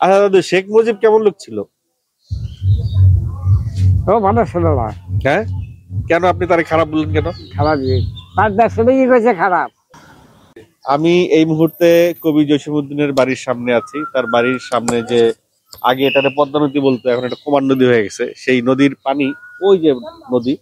আচ্ছা দাদু, শেখ মুজিব কেমন লোক ছিল? ও ভালো ছিল না। হ্যাঁ, কেন আপনি তারে খারাপ বললেন কেন? খারাপ জিনিস তার দেশে কি করেছে খারাপ। আমি এই মুহূর্তে কবি জসিমউদ্দিনের বাড়ির সামনে আছি। তার বাড়ির সামনে যে আগে এটাতে পদ্মা নদী বলতো, এখন এটা কুমার নদী হয়ে গেছে। সেই নদীর পানি, ওই যে নদী,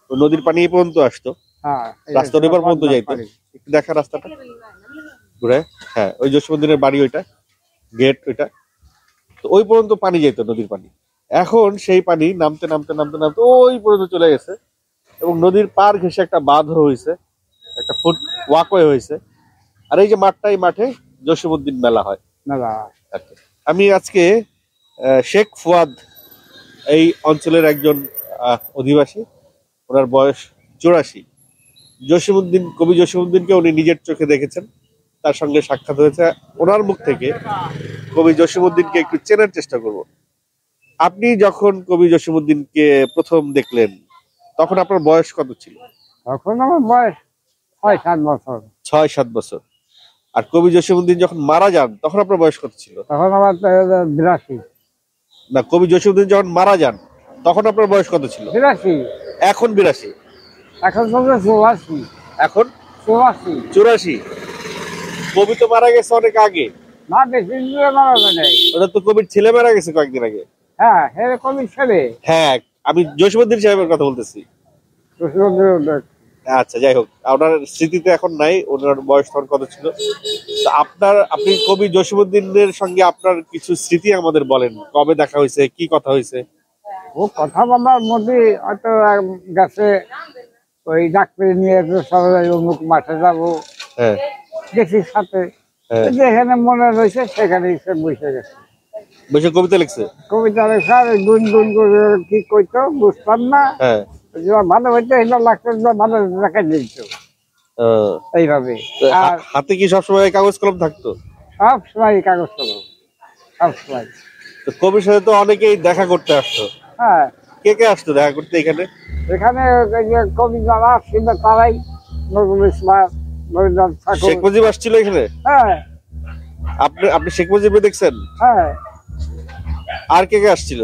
ওই নদীর পানি এই পর্যন্ত আসতো, হ্যাঁ, রাস্তা ওই পর্যন্ত যাইতো। একটু দেখা রাস্তাটা ঘুরে। হ্যাঁ, ওই জসিমউদ্দিনের বাড়ি, ওইটা গেট, ওইটা তো ওই পর্যন্ত পানি যেত, নদীর পানি। এখন সেই পানি নামতে নামতে নামতে নামতে ওই পর্যন্ত চলে গেছে, এবং নদীর পার ঘেঁষে একটা বাঁধ হয়েছে, একটা ফুট ওয়াকওয়ে হয়েছে। আর এই যে মাঠটা, এই মাঠে জসিমউদ্দিন মেলা হয়। আর কি। আমি আজকে শেখ ফুয়াদ এই অঞ্চলের একজন অধিবাসী, ওনার বয়স 84। জসিমউদ্দিন, কবি জসিমউদ্দিনকে উনি নিজের চোখে দেখেছেন, তার সঙ্গে সাক্ষাৎ হয়েছে। ওনার মুখ থেকে কবি জসিমউদ্দিনকে একটু চেনার চেষ্টা করব। আপনি যখন কবি জসিমউদ্দিনকে প্রথম দেখলেন, তখন আপনার বয়স কত ছিল? তখন আমার বয়স 6-7 বছর। 6-7 বছর। আর কবি জসিমউদ্দিন যখন মারা যান, তখন আপনার বয়স কত ছিল? তখন আমার 82। না, কবি জসিমউদ্দিন যখন মারা যান, তখন আপনার বয়স কত ছিল? 82। এখন 82। এখন তো 84। এখন 84। কবি তো মারা গেছে অনেক আগে। না, বেশি দূরে মারা যায় নাই। ওটা তো কবির ছেলে মারা গেছে কয়েকদিন আগে। হ্যাঁ, এরকমই ছেলে। হ্যাঁ, আমি জসিমউদ্দিন সাহেবের কথা বলতেছি। আচ্ছা, যাই হোক, আপনার স্মৃতিতে এখন নাই, ওনার বয়স তখন কত ছিল। তো আপনি কবি জসিমউদ্দিনের সঙ্গে আপনার কিছু স্মৃতি আমাদের বলেন। কবে দেখা হয়েছে, কি কথা হয়েছে? ও কথা বলার মধ্যে হয়তো গাছে ওই ডাক্তার নিয়ে সবাই অমুক মাঠে যাবো, হ্যাঁ, গেছি সাথে। যেখানে মনে রয়েছে সেখানে বসে গেছে, বসে কবিতা লিখছে। কবিতা লেখা গুন গুন করে কি কইতো বুঝতাম না। হ্যাঁ, ভালো হইতো, এটা লাগতো, ভালো দেখা দিত এইভাবে। আর হাতে কি সবসময় কাগজ কলম থাকতো? সব সময় কাগজ কলম, সব সময়। তো কবির সাথে তো অনেকেই দেখা করতে আসতো। হ্যাঁ, কে কে আসতো দেখা করতে এখানে? এখানে কবি যারা ছিল তারাই, নজরুল ইসলাম, শেখ মুজিব আসছিল এখানে? হ্যাঁ। আপনি শেখ মুজিব দেখছেন? হ্যাঁ। আর কে কে আসছিল?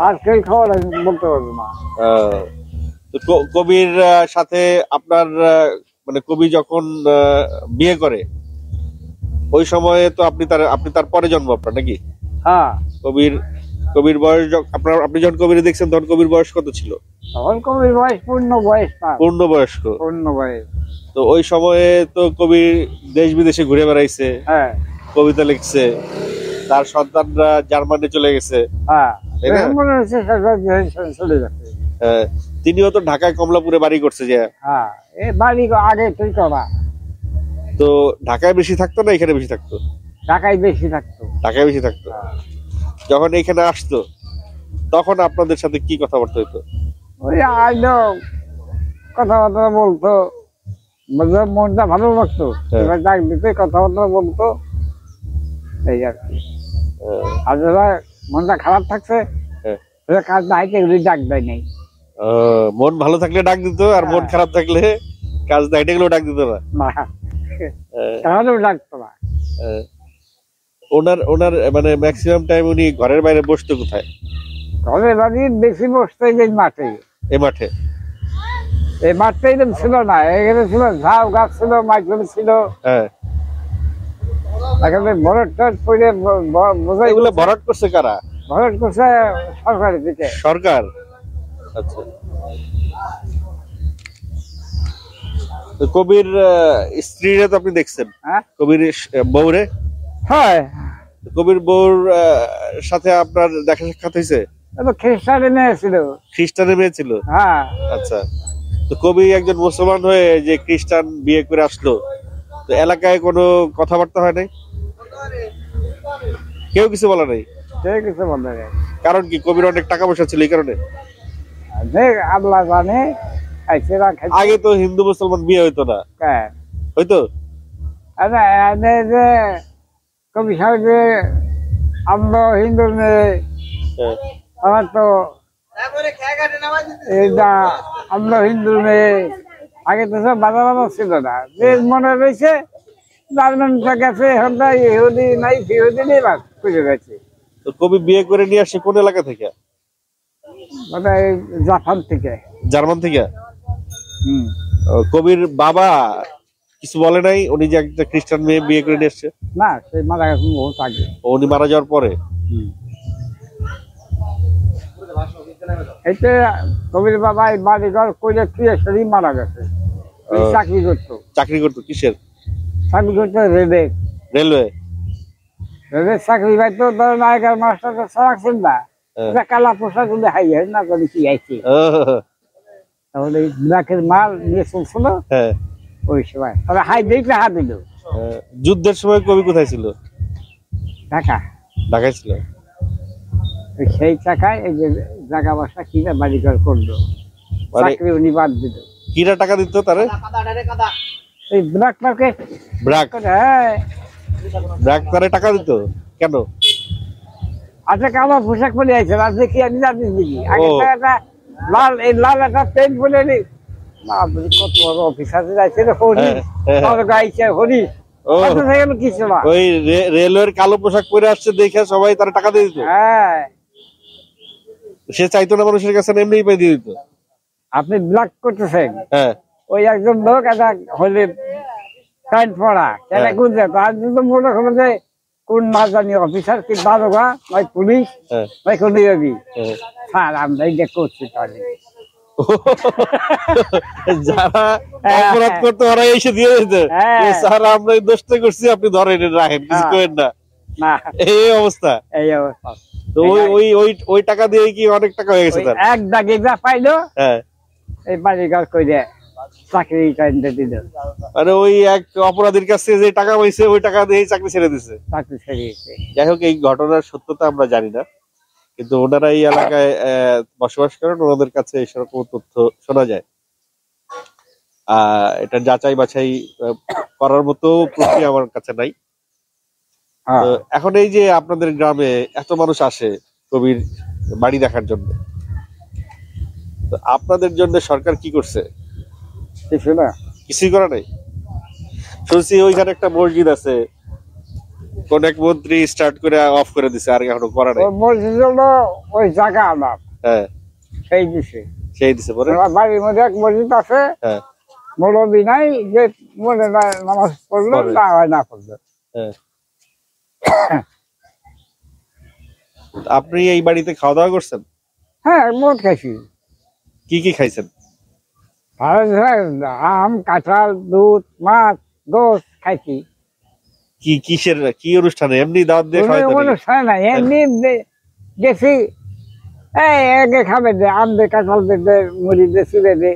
আর সেই খবর আমি বলতে পারবো না। তো কবির সাথে আপনার মানে কবি যখন বিয়ে করে, ওই সময়ে তো আপনি তার পরে জন্ম আপনার, নাকি? হ্যাঁ। কবির বয়স আপনি যখন কবির দেখছেন, তখন কবির বয়স কত ছিল? তখন কবির বয়স পূর্ণ বয়স। পূর্ণ বয়স। তো ওই সময়ে তো কবি দেশ বিদেশে ঘুরে বেড়াইছে, হ্যাঁ, কবিতা লিখছে, তার সন্তানরা জার্মানি চলে গেছে। হ্যাঁ, মনে হচ্ছে চলে যাচ্ছে। তিনিও তো ঢাকায় কমলাপুরে বাড়ি করছে। যে হ্যাঁ, এই বাড়ি আগে তুই করা। তো ঢাকায় বেশি থাকতো না এখানে বেশি থাকতো? ঢাকায় বেশি থাকতো। ঢাকায় বেশি থাকতো। যখন এখানে আসতো, তখন আপনাদের সাথে কি কথাবার্তা হইতো? ওই আইলো কথাবার্তা বলতো, মনটা ভালো লাগতো। এবার ডাক দিতে কথাবার্তা বলতো, এই আর কি। আর যারা মনটা খারাপ থাকছে, কাজ দায়িত্ব এগুলি ডাক দেয় নাই। মন ভালো থাকলে ডাক দিত, আর মন খারাপ থাকলে কাজ দায়িত্ব গুলো ডাক দিত না। ডাকতো না। ওনার মানে ম্যাক্সিমাম টাইম উনি ঘরের বাইরে বসতো কোথায়? ঘরের বাইরে বেশি বসতো এই মাঠে। এই মাঠে? এই মাঠটা এরকম ছিল না, এখানে ছিল ঝাউ গাছ ছিল, মাইক্রোফোন ছিল। হ্যাঁ, এখানে ভরাট করে বোঝাই। এগুলো ভরাট করছে কারা? ভরাট করছে সরকারের দিকে। সরকার? আচ্ছা। কবির স্ত্রীরে তো আপনি দেখছেন? হ্যাঁ, কবির বউরে? হ্যাঁ। কবির বউর সাথে আপনার দেখা সাক্ষাৎ হয়েছে? খ্রিস্টানের মেয়ে ছিল। খ্রিস্টানের মেয়ে ছিল? হ্যাঁ। আচ্ছা। তো কবি একজন মুসলমান হয়ে যে খ্রিস্টান বিয়ে করে আসলো, তো এলাকায় কোনো কথাবার্তা হয় নাই? কেউ কিছু বলে নাই? কিছু বলে নাই। কারণ কি? কবির অনেক টাকা পয়সা ছিল, এই কারণে? আল্লাহ জানে। আগে তো হিন্দু মুসলমান বিয়ে হইতো না? হইতো। কবি সাহেব আমরা হিন্দু মেয়ে, আমার তো আমরা হিন্দু মেয়ে। আগে তো সব বাধা বাধা ছিল না, যে মনে রয়েছে জার্মানিতে গেছে, এখন তো ইহুদি নাই, ইহুদি নেই, বাস খুঁজে গেছে। তো কবি বিয়ে করে নিয়ে আসছে কোন এলাকা থেকে? মানে জাপান থেকে। জার্মান থেকে? হুম। কবির বাবা কিছু বলে নাই উনি যে একটা খ্রিস্টান মেয়ে বিয়ে করে নিয়ে আসছে? না, সে মারা গেছে বহুত আগে। উনি মারা যাওয়ার পরে? এতে কবির বাবা এই বাড়িঘর করে তুই মারা গেছে। চাকরি করতো। চাকরি করতো কিসের? চাকরি করতো রেলে। রেলওয়ে? রেলের চাকরি পাইতো, ধরেন আগের মাস্টার রাখছেন না, কালা পোশাক গুলো হাই না জানি কি আইছে। তাহলে ব্ল্যাকের মাল নিয়ে চলছিল ওই সময়, তবে হাই দেখলে হাত দিল। যুদ্ধের সময় কবি কোথায় ছিল? ঢাকা। ঢাকায় ছিল। সেই টাকায় এই যে জায়গা বাসা কিনা বাড়িঘর করলো, চাকরি উনি বাদ দিল। কিরা টাকা দিত তারে? এই ব্ল্যাক মার্কেট। ব্ল্যাক? হ্যাঁ, ব্ল্যাক তারে টাকা দিত কেন? আচ্ছা, কালো পোশাক পরে আইছে, আপনি কি আমি জানি নাকি? আগে একটা লাল, এই লাল একটা প্যান্ট পরে নি, কত বড় অফিসার যাইছে রে, হরিশ গাইছে, হরিশ কিছু না। ওই রেলওয়ের কালো পোশাক পরে আসছে দেখে সবাই তার টাকা দিয়ে দিত। হ্যাঁ, সে চাইতো না মানুষের কাছে, এমনি পাই দিয়ে দিত। আপনি ব্ল্যাক করতেছেন। হ্যাঁ, ওই একজন লোক একটা হলে প্যান্ট পরা কেন গুনছে, তার জন্য মনে করো যে কোন না জানি অফিসার কি দারোগা নয় পুলিশ নয় কোন স্যার আমরা এটা করছি। তাহলে যারা অপরাধ করতে ওরা এসে দিয়ে দিত, স্যার আমরা এই দোষটা করছি, আপনি ধরেন রাখেন, কিছু করেন না। এই অবস্থা। এই অবস্থা। তো ওই টাকা দিয়ে কি অনেক টাকা হয়ে গেছে? এক দাগে যা পাইলো এই বাড়িঘর করে চাকরি দিল। আরে ওই এক অপরাধীর কাছে যে টাকা পাইছে ওই টাকা দিয়ে চাকরি ছেড়ে দিছে। চাকরি ছেড়ে দিয়েছে। যাই হোক, এই ঘটনার সত্যতা আমরা জানি না, কিন্তু ওনারা এই এলাকায় বসবাস করেন, ওনাদের কাছে সেরকম তথ্য শোনা যায়। এটা যাচাই বাছাই করার মতো প্রক্রিয়া আমার কাছে নাই। এখন এই যে আপনাদের গ্রামে এত মানুষ আসে কবির বাড়ি দেখার জন্য, তো আপনাদের জন্য সরকার কি করছে? কিছু না, কিছুই করা নাই। শুনছি ওইখানে একটা মসজিদ আছে, কোন এক মন্ত্রী স্টার্ট করে অফ করে দিছে, আর এখনো করা নাই। মসজিদ হলো ওই জায়গা আমার। হ্যাঁ, সেই দিছে পরে বাড়ির মধ্যে এক মসজিদ আছে। হ্যাঁ, মুরব্বি নাই যে মনে নামাজ পড়লো না হয় না পড়লো। আপনি এই বাড়িতে খাওয়া দাওয়া করছেন? হ্যাঁ, মোট খাইছি। কি কি খাইছেন? আম, কাঁঠাল, দুধ, মাছ, গোস খাইছি। কি কিসের কি অনুষ্ঠানে? এমনি দাওয়াত দিয়ে অনুষ্ঠানে নাই, এমনি গেছি। এই খাবে দে, আম দে, কাঁঠাল দে, মুড়ি দে, চিড়ে দে।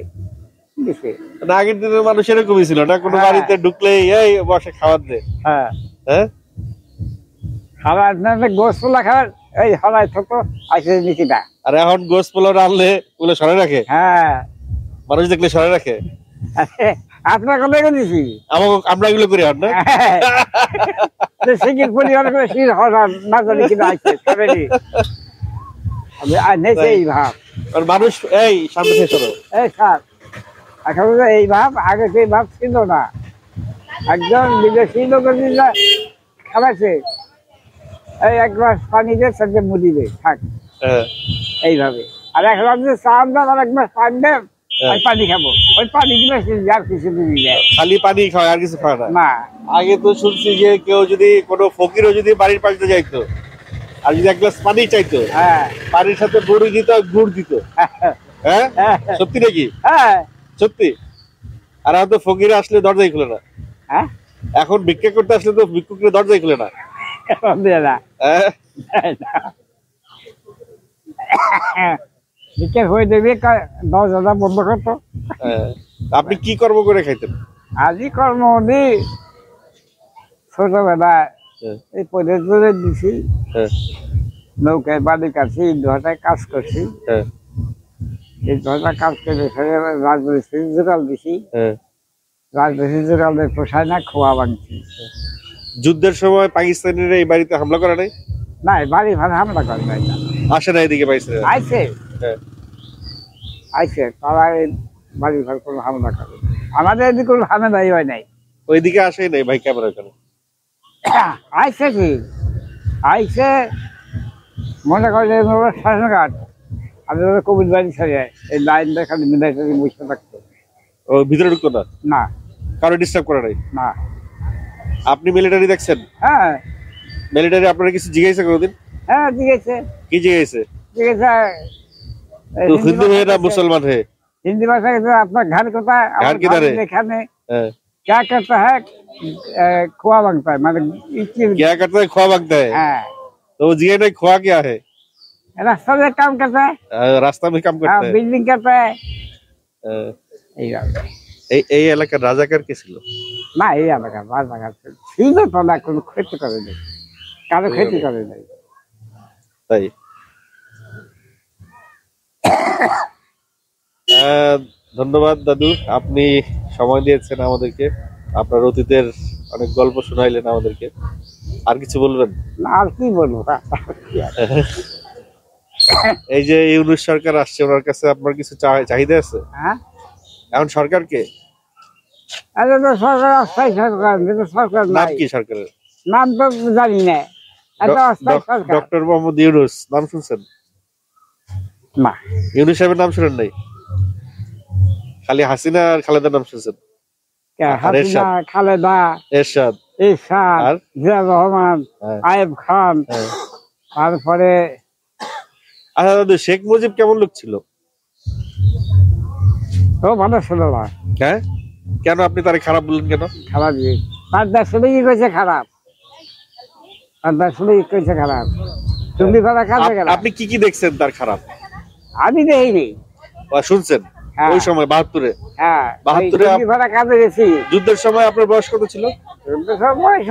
আগের দিনের মানুষ এরকমই ছিল না, কোনো বাড়িতে ঢুকলেই এই বসে খাবার দে। হ্যাঁ, খাবার গোস পোলা খাবার এই হলাই থাকতো আসে নিকিটা। আর এখন গোস পোলা রানলে ওগুলো সরে রাখে। হ্যাঁ, মানুষ দেখলে সরে রাখে। আপনার কথা দিছি আমরা এগুলো করি আর না। সিকির পরিবার করে শির হওয়ার না জানি কিনা আসছে এই ভাব। আর মানুষ এই সামনে শেষ হলো এই স্যার, এখন এই ভাব, আগে সেই ভাব ছিল না। একজন বিদেশি লোক খাওয়াছে, এই এক গ্লাস পানি দিয়ে সাথে মুড়ি দে থাক, এইভাবে। আর এক গ্লাস চান দেন, আর এক গ্লাস পানি দেন, পানি খাবো। ওই পানি গুলো আর কিছু দিবি না, খালি পানি খাওয়া, আর কিছু খাওয়া না। আগে তো শুনছি যে কেউ যদি কোনো ফকিরও যদি বাড়ির পাশে যাইতো আর যদি এক গ্লাস পানি চাইতো, পানির সাথে বড়ি দিত, গুড় দিত। হ্যাঁ, সত্যি নাকি? হ্যাঁ, সত্যি। আর এখন তো ফকির আসলে দরজাই খুলে না। এখন ভিক্ষা করতে আসলে তো ভিক্ষুকের দরজাই খুলে না। হয়ে দেবে দরজা বন্ধ করতো। আপনি কি কর্ম করে খাইতেন? আজি কর্ম দি ছোটবেলায় এই পদে দিছি, নৌকায় বাড়ি কাটছি, ইটভাটায় কাজ করছি। ইটভাটা কাজ করে রাজমিস্ত্রি জোগাল দিছি, রাজমিস্ত্রি জোগালের পোষায় না, খোয়া ভাঙছি। যুদ্ধের সময় পাকিস্তানিরা এই বাড়িতে হামলা করে নাই? না, বাড়ি ভাড়া হামলা করে নাই। আসে না এদিকে? পাইছে আইছে, আইছে, তারা বাড়ি ভাড়া কোনো হামলা করে। আমাদের এদিকে কোনো হামেলাই হয় নাই। ওইদিকে আসেই নাই ভাই ক্যামেরা ওখানে। আইসে কি আইসে মনে করে শ্মশানঘাট আর কবির বাড়ি ছেড়ে এই লাইনটা খালি মিলাইতে বসে থাকতো। ও ভিতরে ঢুকতো না, না কারো ডিস্টার্ব করে নাই? না। আপনি মিলিটারি দেখছেন? হ্যাঁ মিলিটারি আপনারা কিছু জিজ্ঞাসা কোনোদিন? হ্যাঁ জিজ্ঞেসে কি জিজ্ঞাসা? জিজ্ঞেসে তো হিন্দু है ना मुसलमान है? हिंदी भाषा के तो आपका घर कोথায়? घर किधर है? এখানে हाँ। क्या करता है? खोआ मांगता है मतलब क्या करता है? खोआ मांगता है। हाँ तो वो जिए नहीं, खोआ क्या है? रास्ता में काम करता है, रास्ता में काम करता है। बिल्डिंग करता है। এই এলাকার রাজাকার কে ছিল? না এই এলাকা রাজাকার ছিল তো না, কোনো ক্ষতি করে নেই, কারো ক্ষতি করে নেই। তাই ধন্যবাদ দাদু, আপনি সময় দিয়েছেন আমাদেরকে, আপনার অতীতের অনেক গল্প শোনাইলেন আমাদেরকে। আর কিছু বলবেন? না আর কি বলবো। এই যে ইউনূস সরকার আসছে, ওনার কাছে আপনার কিছু চাহিদা আছে? হ্যাঁ এখন সরকারকে আরে তো সরকার অস্থায়ী সরকার, সরকার নাম নাই, কি সরকারের? নাম তো জানি না। এত অস্থায়ী সরকার ডক্টর মোহাম্মদ ইউনূস নাম শুনছেন? না। ইউনূস সাহেবের নাম শুনেন নাই? খালি হাসিনা আর খালেদার নাম শুনছেন? হাসিনা, খালেদা, এরশাদ, এরশাদ, জিয়া রহমান, আয়েব খান, তারপরে আচ্ছা দাদু, শেখ মুজিব কেমন লোক ছিল? ও ভালো ছিল না। হ্যাঁ, কেন আপনি তারে খারাপ বললেন কেন? খারাপ জিনিস তার দেশে ই করেছে খারাপ, তার দেশে ই করেছে খারাপ। চুঙ্গি ভাড়া খাবে গেল। আপনি কি কি দেখছেন তার খারাপ? আমি দেখিনি। শুনছেন ওই সময় ৭২-এ? হ্যাঁ ৭২-এ চুঙ্গি ভাড়া কাজে গেছি। যুদ্ধের সময় আপনার বয়স কত ছিল? বয়স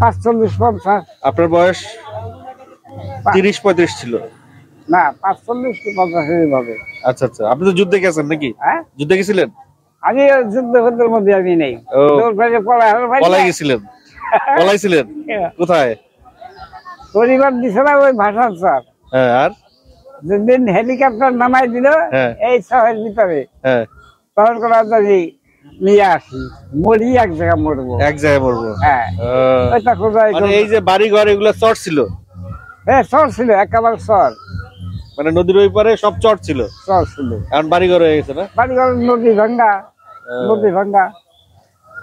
৪৫-৫০। আপনার বয়স ৩০-৩৫ ছিল না ৪৫ কি ৫০ হবে। আচ্ছা আচ্ছা, আপনি তো যুদ্ধে গেছেন নাকি? হ্যাঁ যুদ্ধে গেছিলেন? আমি যুদ্ধের মধ্যে আমি নেই। পলাই গেছিলেন? পলাইছিলেন কোথায়? পরিবার দিছে না ওই ভাষার স্যার। হ্যাঁ, আর যেদিন হেলিকপ্টার নামাই দিল এই শহরের ভিতরে, তখন করা জানি নিয়ে আসি, মরি এক জায়গায় মরবো, এক জায়গায় মরবো। হ্যাঁ ওইটা খোঁজাই। এই যে বাড়ি ঘর এগুলো চর ছিল? হ্যাঁ চর ছিল, একেবারে চর, মানে নদীর ওই পারে সব চর ছিল? চর ছিল। এখন বাড়ি ঘর হয়ে গেছে না? বাড়ি ঘর নদী ভাঙ্গা, নদী ভাঙ্গা,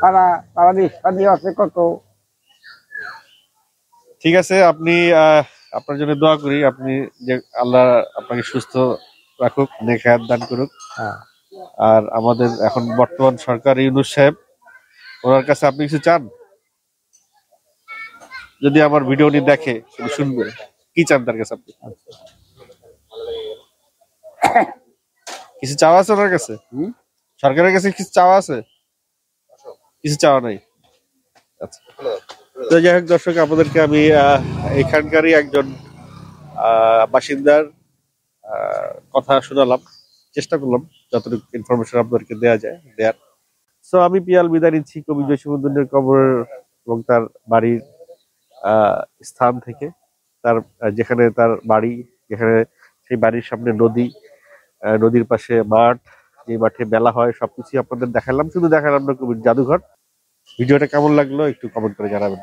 তারা আছে কত। ঠিক আছে, আপনি আপনার জন্য দোয়া করি, আপনি যে আল্লাহ আপনাকে সুস্থ রাখুক, নেক হায়াত দান করুক। আর আমাদের এখন বর্তমান সরকার ইউনূস সাহেব, ওনার কাছে আপনি কিছু চান? যদি আমার ভিডিও নি দেখে, শুনবে, কি চান তার কাছে আপনি? কিছু চাওয়া আছে ওনার কাছে? সরকারের কাছে কিছু চাওয়া আছে? কিছু চাওয়া নাই? আচ্ছা, তো যাই হোক দর্শক, আপনাদেরকে আমি এখানকারই একজন বাসিন্দার কথা শোনালাম, চেষ্টা করলাম যতটুকু ইনফরমেশন আপনাদেরকে দেওয়া যায় দেয়ার। সো আমি পিয়াল বিদায় নিচ্ছি কবি জসীমউদ্দীনের কবর এবং তার বাড়ির স্থান থেকে, তার যেখানে তার বাড়ি, যেখানে সেই বাড়ির সামনে নদী, নদীর পাশে মাঠ, যে মাঠে মেলা হয়, সবকিছু আপনাদের দেখালাম। শুধু দেখালাম না কবির জাদুঘর। ভিডিওটা কেমন লাগলো একটু কমেন্ট করে জানাবেন।